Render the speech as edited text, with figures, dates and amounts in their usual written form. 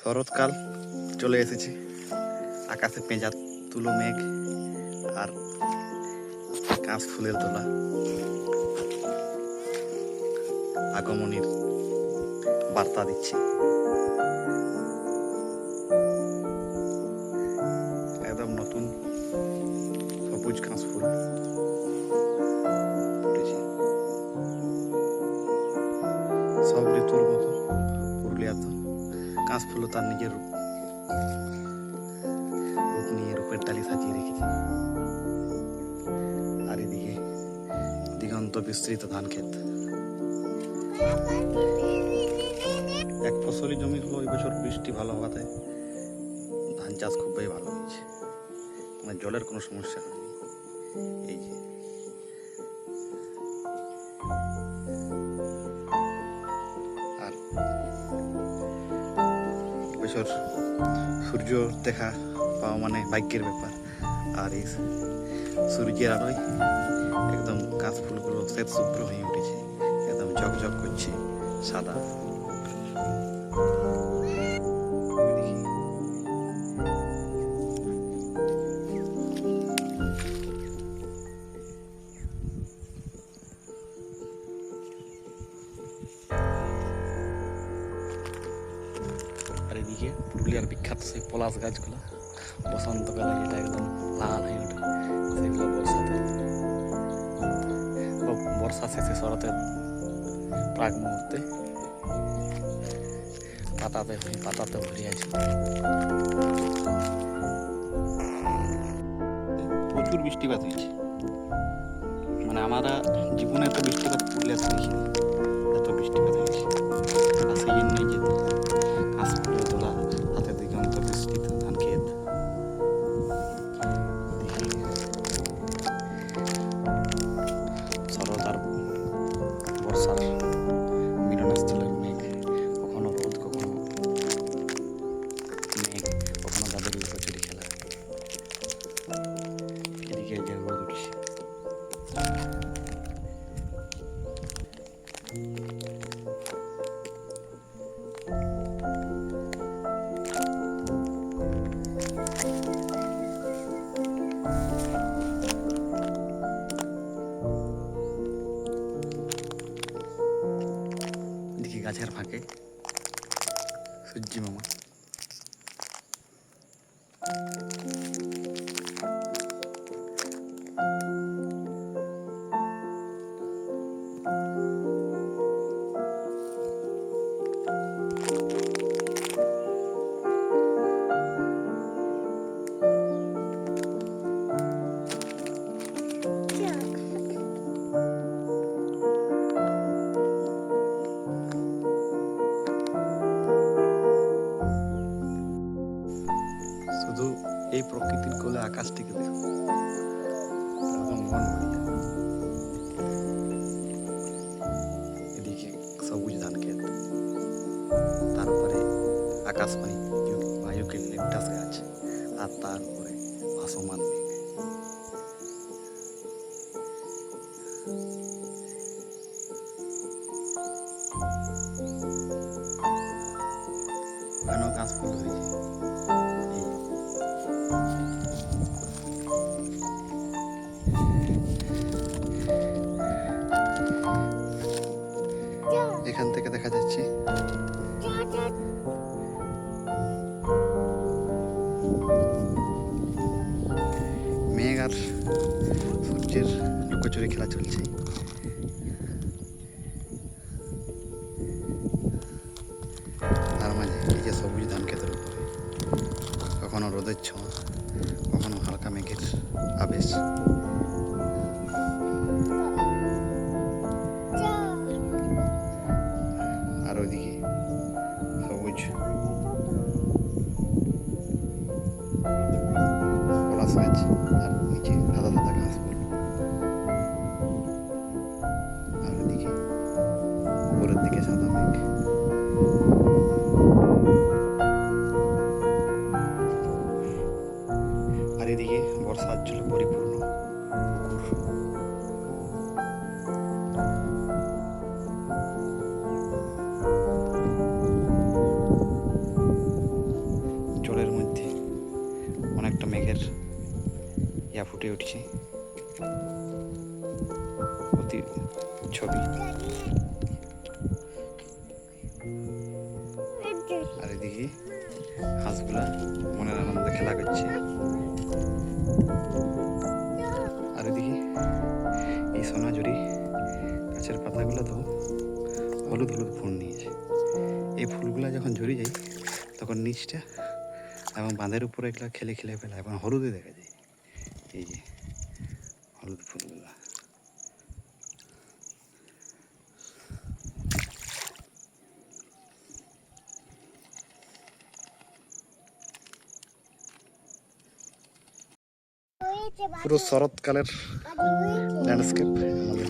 শরৎকাল চলে এসেছে, আকাশে পেঁজা তুলো মেঘ আর কাশ ফুলের তোলা আগমনীর বার্তা দিচ্ছে। একদম নতুন সবুজ কাশ ফুল ফুটেছে। সব ঋতুর মতো পুরুলিয়া তো কাশ ফুল তার নিজের রূপ নিয়ে রূপের ডালি সাজিয়ে রেখেছে। আর এদিকে দিগন্ত বিস্তৃত ধান ক্ষেত। এক ফসলি জমি হলো, এই বছর বৃষ্টি ভালো হওয়াতে ধান চাষ খুবই ভালো হয়েছে, মানে জলের কোনো সমস্যা হয়নি। এই যে আর বছর সূর্য দেখা পাওয়া মানে ভাগ্যের ব্যাপার। আর এই সূর্যের আলোয় একদম কাশ ফুলগুলো শ্বেত শুভ্র হয়ে উঠেছে, একদম ঝকঝক করছে সাদা। আর এদিকে পুরুলিয়ার বিখ্যাত সেই পলাশ গাছগুলো বসন্তকালে এটা একদম লাল হয়ে ওঠে, সেগুলো বর্ষা শেষে শরতের প্রাক মুহূর্তে পাতাতে ভরে আছে। প্রচুর বৃষ্টিপাত হয়েছে, মানে আমরা জীবনে এত বৃষ্টিপাত পুরুলিয়াতে দেখিনি, এত বৃষ্টিপাত হয়েছে। আর সেই জন্যই যে কাশ ফুলের তোলা, হাতের দিগন্ত বিস্তৃত ধান ক্ষেত। শরৎ আর বর্ষার মিলনস্থলের মেঘ, কখনো রোদ, কখনো মেঘ, কখনো তাদের লুকোচুরি খেলা। এদিকে যে রোদ উঠছে। এদিকে গাছের ফাঁকে সূর্য মামা। শুধু এই প্রকৃতির কোলে আকাশটিকে দেখো, তখন মন ভরে যায়। এদিকে সবুজ ধান ক্ষেত, তারপরে আকাশবাণী বায়ুকে লেপটাস গাছ, আর তার উপরে ভাসমান মেঘ। ওখানেও কাশ ফুল ধরেছে। এখান থেকে দেখা যাচ্ছে মেঘ আর সূর্যের লুকোচুরি খেলা চলছে। তার মাঝে এই যে সবুজ ধান ক্ষেতের উপরে কখনো রোদের ছোঁয়া, কখনো হালকা মেঘের আবেশ। আর ওইদিকে সবুজ পলাশ গাছ, আর নিচে সাদা সাদা ঘাস ফুল। আর ওইদিকে উপরের দিকে সাদা মেঘ। আর এদিকে বর্ষার জলে পরিপূর্ণ ফুটে উঠছে প্রতি ছবি। আর এদিকে হাঁসগুলা মনের আনন্দে খেলা করছে। আর এদিকে এই সোনাঝুরি গাছের পাতাগুলো তো হলুদ হলুদ ফুল নিয়েছে। এই ফুলগুলা যখন ঝরে যায় তখন নিচটা এবং বাঁধের উপরে এগুলো খেলে খেলে ফেলা এবং হলুদে দেখা যায়। এই যে হলুদ ফুলগুলা পুরো শরৎকালের ল্যান্ডস্কেপ আমাদের